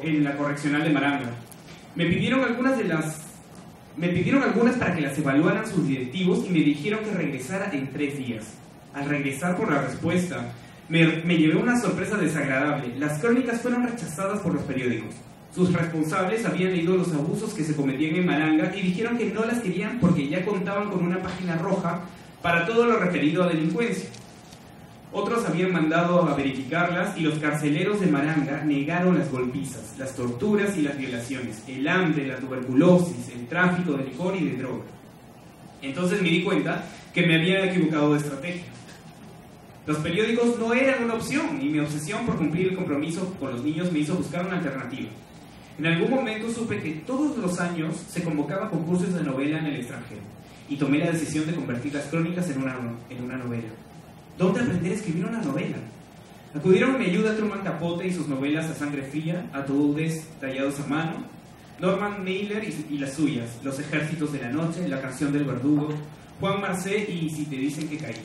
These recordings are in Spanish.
en la correccional de Maranga. Me pidieron algunas para que las evaluaran sus directivos y me dijeron que regresara en 3 días. Al regresar por la respuesta, me llevé una sorpresa desagradable. Las crónicas fueron rechazadas por los periódicos. Sus responsables habían leído los abusos que se cometían en Maranga y dijeron que no las querían porque ya contaban con una página roja para todo lo referido a delincuencia. Otros habían mandado a verificarlas y los carceleros de Maranga negaron las golpizas, las torturas y las violaciones, el hambre, la tuberculosis, el tráfico de licor y de droga. Entonces me di cuenta que me había equivocado de estrategia. Los periódicos no eran una opción y mi obsesión por cumplir el compromiso con los niños me hizo buscar una alternativa. En algún momento supe que todos los años se convocaba concursos de novela en el extranjero y tomé la decisión de convertir las crónicas en una novela. ¿Dónde aprender a escribir una novela? Acudieron en mi ayuda Truman Capote y sus novelas A Sangre Fría, Ataúdes tallados a mano, Norman Mailer y las suyas, Los ejércitos de la noche, La canción del verdugo, Juan Marcé y Si te dicen que caí.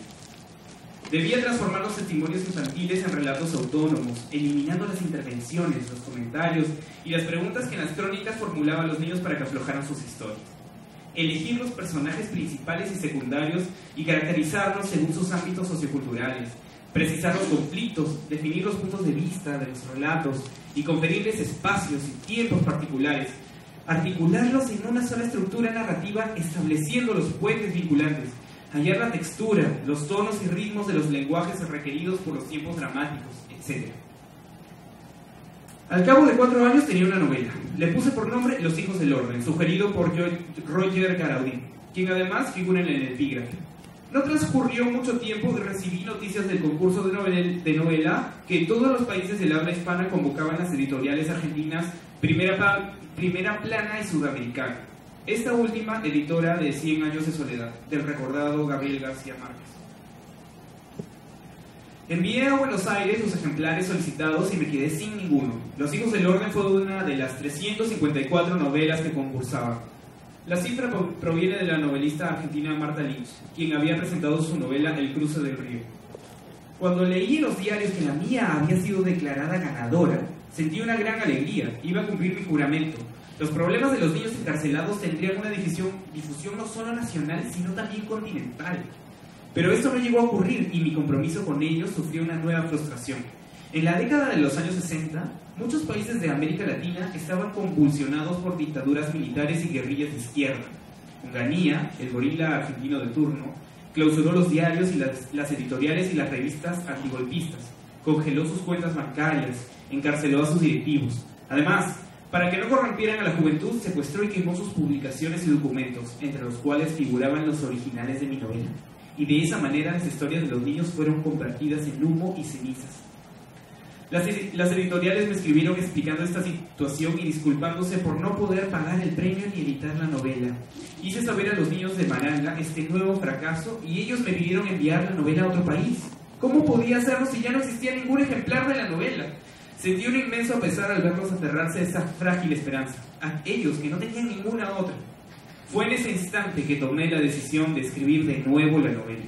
Debía transformar los testimonios infantiles en relatos autónomos, eliminando las intervenciones, los comentarios y las preguntas que en las crónicas formulaban los niños para que aflojaran sus historias. Elegir los personajes principales y secundarios y caracterizarlos según sus ámbitos socioculturales, precisar los conflictos, definir los puntos de vista de los relatos y conferirles espacios y tiempos particulares, articularlos en una sola estructura narrativa estableciendo los puentes vinculantes, hallar la textura, los tonos y ritmos de los lenguajes requeridos por los tiempos dramáticos, etc. Al cabo de 4 años tenía una novela. Le puse por nombre Los hijos del orden, sugerido por Roger Garaudí, quien además figura en el epígrafe. No transcurrió mucho tiempo y recibí noticias del concurso de novela que todos los países del habla hispana convocaban las editoriales argentinas Primera Plana y Sudamericana. Esta última, editora de 100 años de soledad, del recordado Gabriel García Márquez. Envié a Buenos Aires los ejemplares solicitados y me quedé sin ninguno. Los hijos del orden fue una de las 354 novelas que concursaban. La cifra proviene de la novelista argentina Marta Lynch, quien había presentado su novela El cruce del río. Cuando leí en los diarios que la mía había sido declarada ganadora, sentí una gran alegría. Iba a cumplir mi juramento. Los problemas de los niños encarcelados tendrían una difusión no solo nacional, sino también continental. Pero esto no llegó a ocurrir y mi compromiso con ellos sufrió una nueva frustración. En la década de los años 60, muchos países de América Latina estaban convulsionados por dictaduras militares y guerrillas de izquierda. Onganía, el gorila argentino de turno, clausuró los diarios y las editoriales y las revistas antigolpistas, congeló sus cuentas bancarias, encarceló a sus directivos. Además, para que no corrompieran a la juventud, secuestró y quemó sus publicaciones y documentos, entre los cuales figuraban los originales de mi novela. Y de esa manera las historias de los niños fueron convertidas en humo y cenizas. Las editoriales me escribieron explicando esta situación y disculpándose por no poder pagar el premio ni editar la novela. Hice saber a los niños de Maranga este nuevo fracaso y ellos me pidieron enviar la novela a otro país. ¿Cómo podía hacerlo si ya no existía ningún ejemplar de la novela? Sentí un inmenso pesar al verlos aferrarse a esa frágil esperanza, a ellos que no tenían ninguna otra. Fue en ese instante que tomé la decisión de escribir de nuevo la novela.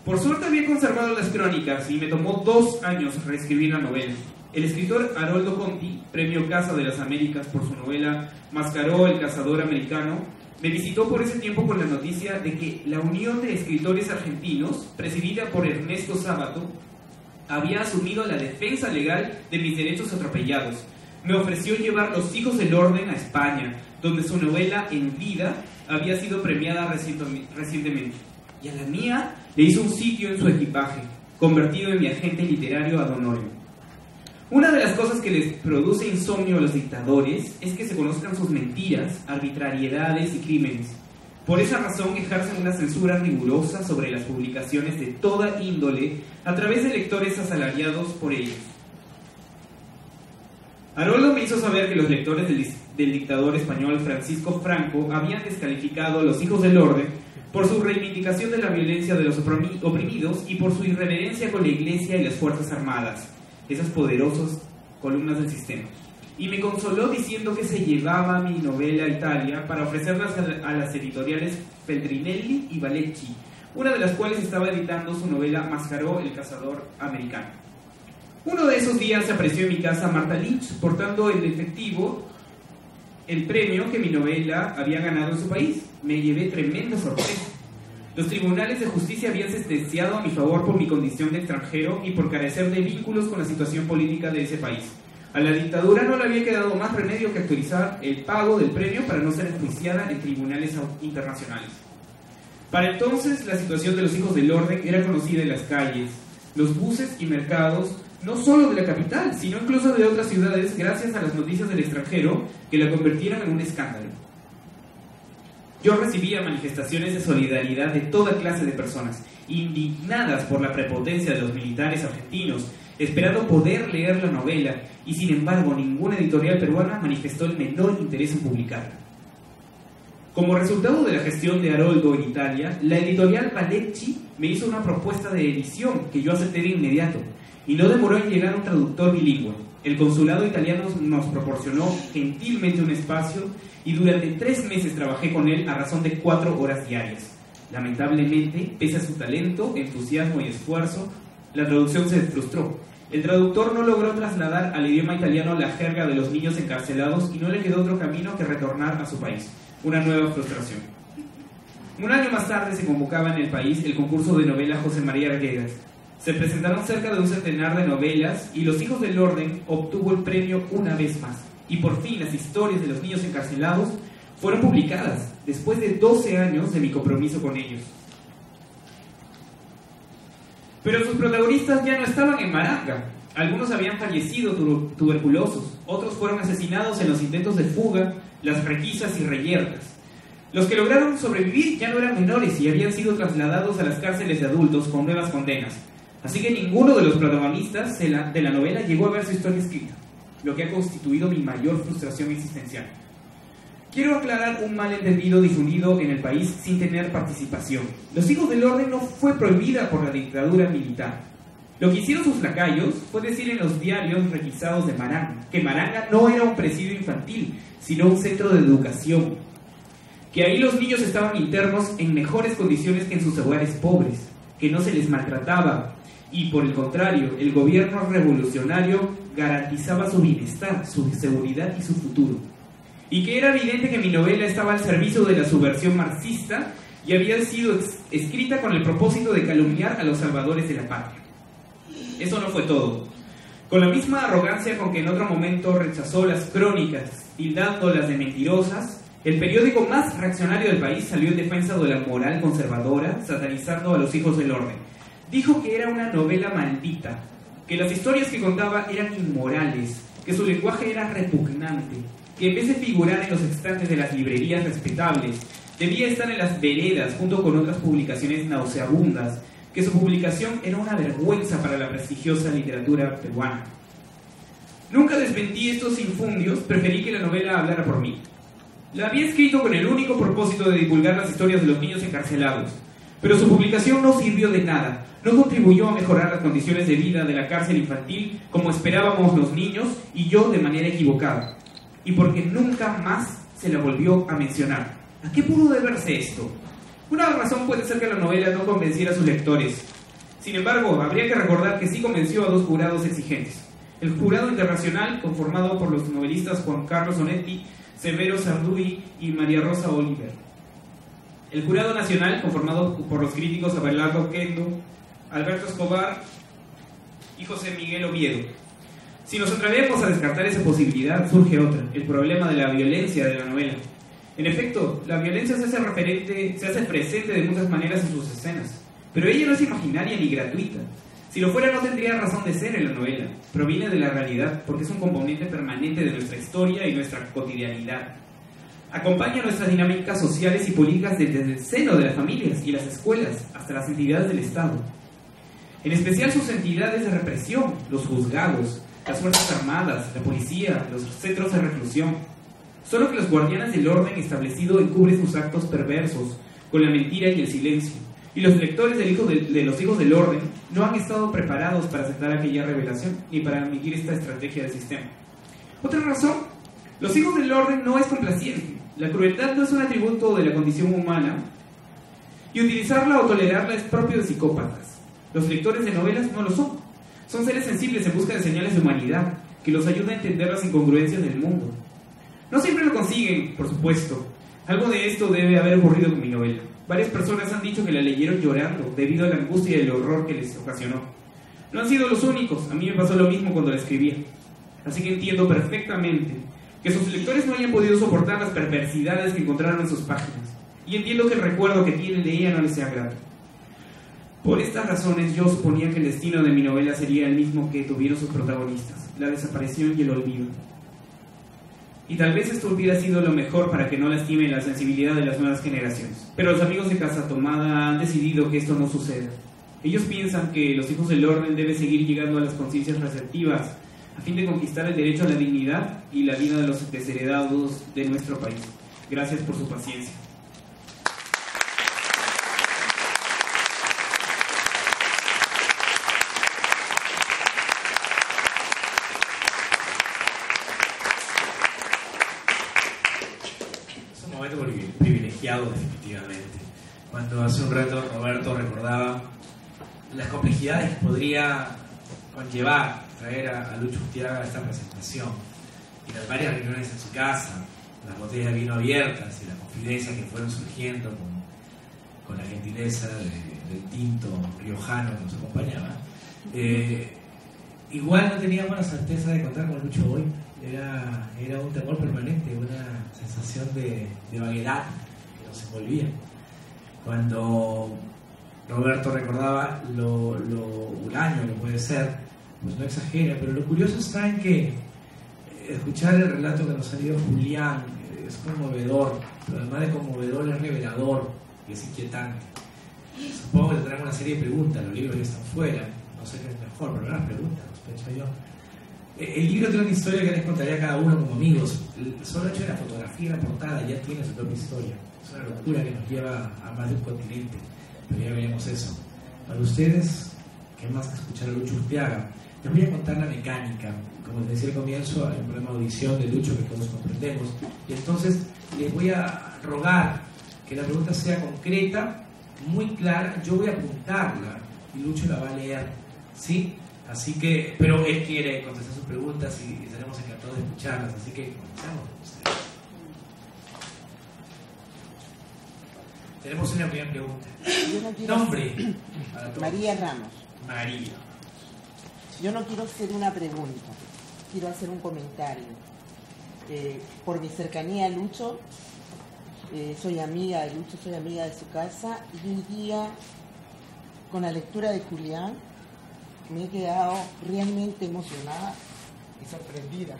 Por suerte había conservado las crónicas y me tomó 2 años reescribir la novela. El escritor Haroldo Conti, premio Casa de las Américas por su novela Mascaró, el cazador americano, me visitó por ese tiempo con la noticia de que la Unión de Escritores Argentinos, presidida por Ernesto Sábato, había asumido la defensa legal de mis derechos atropellados. Me ofreció llevar Los hijos del orden a España, donde su novela En vida había sido premiada recientemente. Y a la mía le hizo un sitio en su equipaje, convertido en mi agente literario ad honorem. Una de las cosas que les produce insomnio a los dictadores es que se conozcan sus mentiras, arbitrariedades y crímenes. Por esa razón ejercen una censura rigurosa sobre las publicaciones de toda índole a través de lectores asalariados por ellos. Haroldo me hizo saber que los lectores del dictador español Francisco Franco habían descalificado a Los hijos del orden por su reivindicación de la violencia de los oprimidos y por su irreverencia con la Iglesia y las Fuerzas Armadas, esas poderosas columnas del sistema. Y me consoló diciendo que se llevaba mi novela a Italia para ofrecerlas a las editoriales Feltrinelli y Valecchi, una de las cuales estaba editando su novela Mascaró, el cazador americano. Uno de esos días se apareció en mi casa Martha Lynch, portando en efectivo el premio que mi novela había ganado en su país. Me llevé tremenda sorpresa. Los tribunales de justicia habían sentenciado a mi favor por mi condición de extranjero y por carecer de vínculos con la situación política de ese país. A la dictadura no le había quedado más remedio que actualizar el pago del premio para no ser enjuiciada en tribunales internacionales. Para entonces, la situación de los hijos del orden era conocida en las calles, los buses y mercados, no solo de la capital, sino incluso de otras ciudades, gracias a las noticias del extranjero que la convirtieron en un escándalo. Yo recibía manifestaciones de solidaridad de toda clase de personas, indignadas por la prepotencia de los militares argentinos, esperando poder leer la novela, y sin embargo ninguna editorial peruana manifestó el menor interés en publicarla. Como resultado de la gestión de Haroldo en Italia, la editorial Valecchi me hizo una propuesta de edición que yo acepté de inmediato, y no demoró en llegar un traductor bilingüe. El consulado italiano nos proporcionó gentilmente un espacio y durante 3 meses trabajé con él a razón de 4 horas diarias. Lamentablemente, pese a su talento, entusiasmo y esfuerzo, la traducción se frustró. El traductor no logró trasladar al idioma italiano la jerga de los niños encarcelados y no le quedó otro camino que retornar a su país. Una nueva frustración. Un año más tarde se convocaba en el país el concurso de novela José María Arguedas. Se presentaron cerca de un centenar de novelas y Los Hijos del Orden obtuvo el premio una vez más. Y por fin las historias de los niños encarcelados fueron publicadas después de 12 años de mi compromiso con ellos. Pero sus protagonistas ya no estaban en Maranga. Algunos habían fallecido tuberculosos, otros fueron asesinados en los intentos de fuga, las requisas y reyertas. Los que lograron sobrevivir ya no eran menores y habían sido trasladados a las cárceles de adultos con nuevas condenas. Así que ninguno de los protagonistas de la novela llegó a ver su historia escrita, lo que ha constituido mi mayor frustración existencial. Quiero aclarar un malentendido difundido en el país sin tener participación. Los Hijos del Orden no fue prohibida por la dictadura militar. Lo que hicieron sus lacayos fue decir en los diarios requisados de Maranga que Maranga no era un presidio infantil, sino un centro de educación, que ahí los niños estaban internos en mejores condiciones que en sus hogares pobres, que no se les maltrataba, y por el contrario, el gobierno revolucionario garantizaba su bienestar, su seguridad y su futuro. Y que era evidente que mi novela estaba al servicio de la subversión marxista y había sido escrita con el propósito de calumniar a los salvadores de la patria. Eso no fue todo. Con la misma arrogancia con que en otro momento rechazó las crónicas, tildándolas de mentirosas, el periódico más reaccionario del país salió en defensa de la moral conservadora, satanizando a Los Hijos del Orden. Dijo que era una novela maldita, que las historias que contaba eran inmorales, que su lenguaje era repugnante, que en vez de figurar en los estantes de las librerías respetables, debía estar en las veredas junto con otras publicaciones nauseabundas, que su publicación era una vergüenza para la prestigiosa literatura peruana. Nunca desmentí estos infundios, preferí que la novela hablara por mí. La había escrito con el único propósito de divulgar las historias de los niños encarcelados, pero su publicación no sirvió de nada, no contribuyó a mejorar las condiciones de vida de la cárcel infantil como esperábamos los niños y yo de manera equivocada, y porque nunca más se la volvió a mencionar. ¿A qué pudo deberse esto? Una razón puede ser que la novela no convenciera a sus lectores. Sin embargo, habría que recordar que sí convenció a 2 jurados exigentes. El jurado internacional, conformado por los novelistas Juan Carlos Onetti, Severo Sarduy y María Rosa Oliver. El jurado nacional, conformado por los críticos Abelardo Kendo, Alberto Escobar y José Miguel Oviedo. Si nos atrevemos a descartar esa posibilidad, surge otra, el problema de la violencia de la novela. En efecto, la violencia se hace presente de muchas maneras en sus escenas, pero ella no es imaginaria ni gratuita. Si lo fuera, no tendría razón de ser en la novela. Proviene de la realidad, porque es un componente permanente de nuestra historia y nuestra cotidianidad. Acompaña nuestras dinámicas sociales y políticas desde el seno de las familias y las escuelas hasta las entidades del Estado. En especial sus entidades de represión, los juzgados, las fuerzas armadas, la policía, los centros de reclusión. Solo que los guardianes del orden establecido encubren sus actos perversos con la mentira y el silencio. Y los lectores de Los Hijos del Orden no han estado preparados para aceptar aquella revelación ni para admitir esta estrategia del sistema. Otra razón, Los Hijos del Orden no es complaciente. La crueldad no es un atributo de la condición humana y utilizarla o tolerarla es propio de psicópatas. Los lectores de novelas no lo son. Son seres sensibles en busca de señales de humanidad que los ayuda a entender las incongruencias del mundo. No siempre lo consiguen, por supuesto. Algo de esto debe haber ocurrido con mi novela. Varias personas han dicho que la leyeron llorando debido a la angustia y el horror que les ocasionó. No han sido los únicos, a mí me pasó lo mismo cuando la escribía. Así que entiendo perfectamente que sus lectores no hayan podido soportar las perversidades que encontraron en sus páginas. Y entiendo que el recuerdo que tienen de ella no les sea grato. Por estas razones yo suponía que el destino de mi novela sería el mismo que tuvieron sus protagonistas, la desaparición y el olvido. Y tal vez esto hubiera sido lo mejor para que no lastime la sensibilidad de las nuevas generaciones. Pero los amigos de Casa Tomada han decidido que esto no suceda. Ellos piensan que los hijos del orden deben seguir llegando a las conciencias receptivas a fin de conquistar el derecho a la dignidad y la vida de los desheredados de nuestro país. Gracias por su paciencia. Es un momento privilegiado, definitivamente. Cuando hace un rato Roberto recordaba las complejidades que podría conllevar traer a Lucho Ustiaga a esta presentación y las varias reuniones en su casa, las botellas de vino abiertas y las confidencias que fueron surgiendo con la gentileza del tinto riojano que nos acompañaba, igual no teníamos la certeza de contar con Lucho hoy. Era un temor permanente, una sensación de vaguedad que nos envolvía. Cuando Roberto recordaba lo huraño que puede ser, pues no exagera, pero lo curioso está en que escuchar el relato que nos ha leído Julián es conmovedor, pero además de conmovedor es revelador y es inquietante. Supongo que tendrán una serie de preguntas, los libros ya están fuera, no sé qué es mejor, pero las preguntas, sospecho yo. El libro tiene una historia que les contaré a cada uno como amigos. El solo hecho de la fotografía y la portada ya tiene su propia historia. Es una locura que nos lleva a más de un continente, pero ya veremos eso. Para ustedes, que más que escuchar a Lucho Ustiaga, les voy a contar la mecánica. Como les decía al comienzo, hay un problema de audición de Lucho que todos comprendemos. Y entonces les voy a rogar que la pregunta sea concreta, muy clara. Yo voy a apuntarla y Lucho la va a leer, ¿sí? Así que, pero él quiere contestar sus preguntas y estaremos encantados de escucharlas. Así que comenzamos. Tenemos una primera pregunta. Nombre para todos. María Ramos. María. Yo no quiero hacer una pregunta, quiero hacer un comentario. Por mi cercanía a Lucho, soy amiga de Lucho, soy amiga de su casa, y hoy día, con la lectura de Julián, me he quedado realmente emocionada y sorprendida.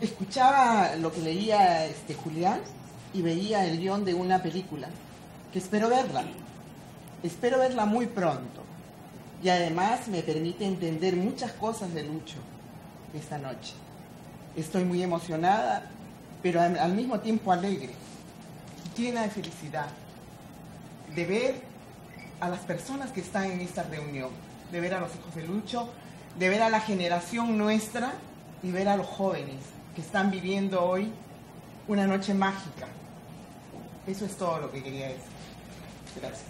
Escuchaba lo que leía Julián y veía el guión de una película, que espero verla muy pronto. Y además me permite entender muchas cosas de Lucho esta noche. Estoy muy emocionada, pero al mismo tiempo alegre, llena de felicidad, de ver a las personas que están en esta reunión, de ver a los hijos de Lucho, de ver a la generación nuestra y ver a los jóvenes que están viviendo hoy una noche mágica. Eso es todo lo que quería decir. Gracias.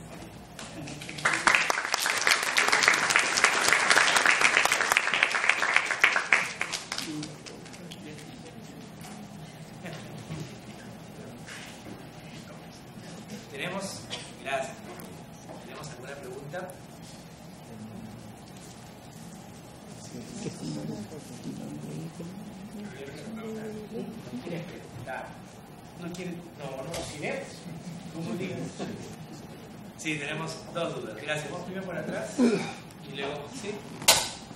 ¿Tenemos alguna pregunta? ¿No quieres preguntar? ¿No quieres? No, si ves. ¿Cómo digas? Sí, tenemos dos dudas. Gracias. Vos primero por atrás y luego, ¿sí?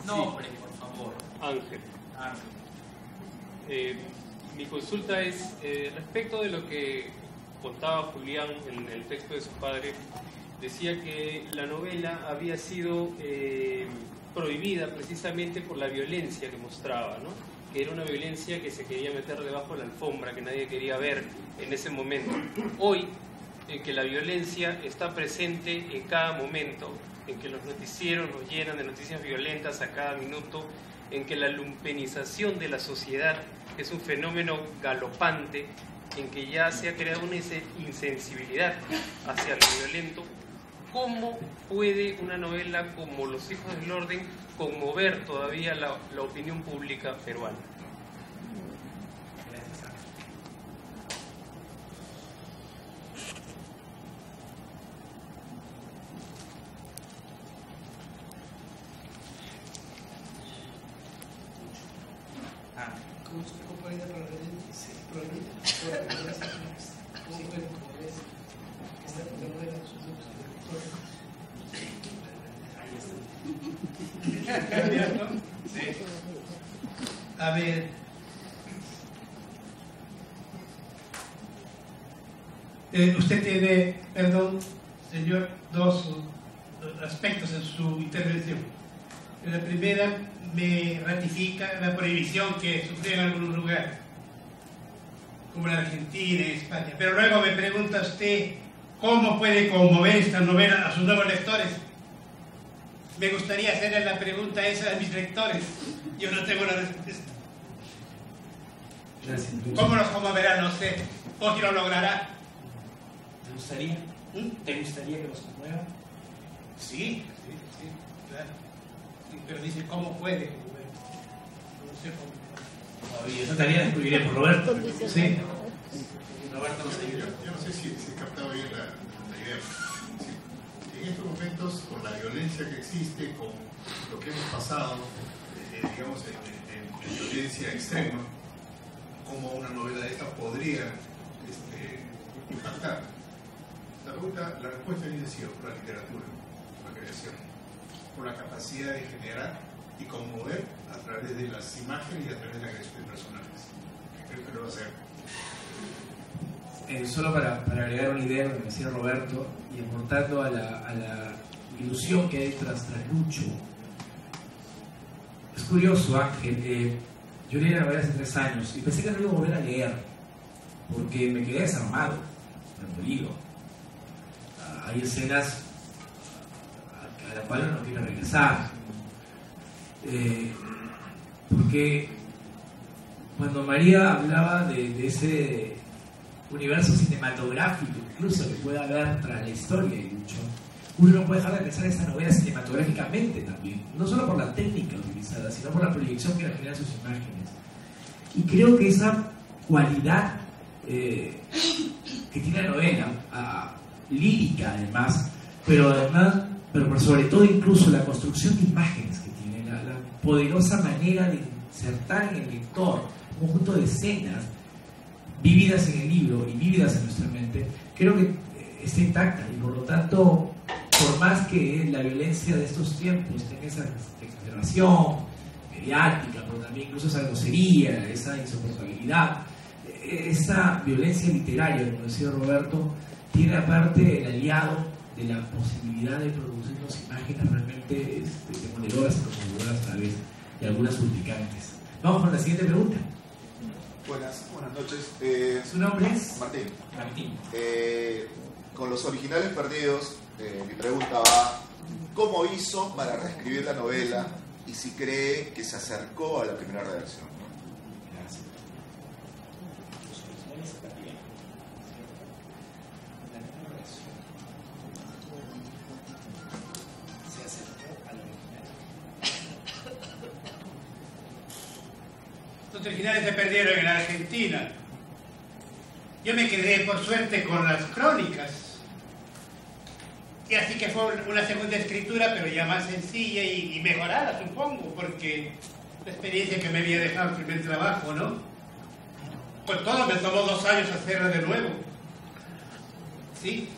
Nombre, por favor. Ángel. Mi consulta es respecto de lo que contaba Julián en el texto de su padre. Decía que la novela había sido prohibida precisamente por la violencia que mostraba, ¿no? Que era una violencia que se quería meter debajo de la alfombra, que nadie quería ver en ese momento. Hoy, que la violencia está presente en cada momento, en que los noticieros nos llenan de noticias violentas a cada minuto, en que la lumpenización de la sociedad es un fenómeno galopante, en que ya se ha creado una insensibilidad hacia lo violento. ¿cómo puede una novela como Los hijos del orden conmover todavía la opinión pública peruana? A ver, usted tiene, perdón, señor, dos aspectos en su intervención. La primera, me ratifica la prohibición que sufrió en algunos lugares, como en Argentina y España. Pero luego me pregunta usted cómo puede conmover esta novela a sus nuevos lectores. Me gustaría hacerle la pregunta esa a mis lectores. Yo no tengo la respuesta. Gracias, Luis. ¿Cómo los conmoverá? No sé. ¿O si lo logrará? ¿Te gustaría? ¿Te gustaría que los conmueva? Sí, claro. Sí, pero dice, ¿cómo puede conmover? No sé cómo. Todavía esa tarea la descubriré por Roberto. Sí. Roberto nos ayuda. Yo no sé si he captado bien la idea. Sí. En estos momentos, con la violencia que existe, con lo que hemos pasado, digamos, en violencia extrema, cómo una novela de esta podría impactar. La respuesta viene sido por la literatura, por la creación, por la capacidad de generar y conmover a través de las imágenes y a través de la creación de personajes. Creo que lo va a hacer. Solo para agregar una idea que me decía Roberto y aportando a la ilusión que hay tras Lucho. Es curioso, Ángel. Yo leí la novela hace 3 años y pensé que no iba a volver a leer porque me quedé desarmado, demolido. Hay escenas a las cuales no quiero regresar. Porque cuando María hablaba de ese universo cinematográfico incluso que pueda haber tras la historia de Lucho, uno no puede dejar de pensar en esta novela cinematográficamente también, no solo por la técnica utilizada, sino por la proyección que generan sus imágenes. Y creo que esa cualidad que tiene la novela, lírica además, pero por sobre todo incluso la construcción de imágenes que tiene, la poderosa manera de insertar en el lector un conjunto de escenas vívidas en el libro y vívidas en nuestra mente, creo que está intacta y por lo tanto, por más que la violencia de estos tiempos tenga esa exageración mediática, pero también incluso esa grosería, esa insoportabilidad, esa violencia literaria, como decía Roberto, tiene aparte el aliado de la posibilidad de producirnos imágenes realmente demoledoras y conmovedoras a la vez, y algunas suplicantes. Vamos con la siguiente pregunta. Buenas noches. ¿Su nombre es? Martín. Martín. Con los originales perdidos, mi pregunta va, ¿cómo hizo para reescribir la novela y si cree que se acercó a la primera redacción? Gracias. Los originales perdidos. La primera redacción se acercó a la original. Los originales se perdieron en Argentina. Yo me quedé, por suerte, con las crónicas. Y así que fue una segunda escritura, pero ya más sencilla y mejorada, supongo, porque la experiencia que me había dejado el primer trabajo, ¿no? Pues todo me tomó 2 años hacerlo de nuevo. ¿Sí?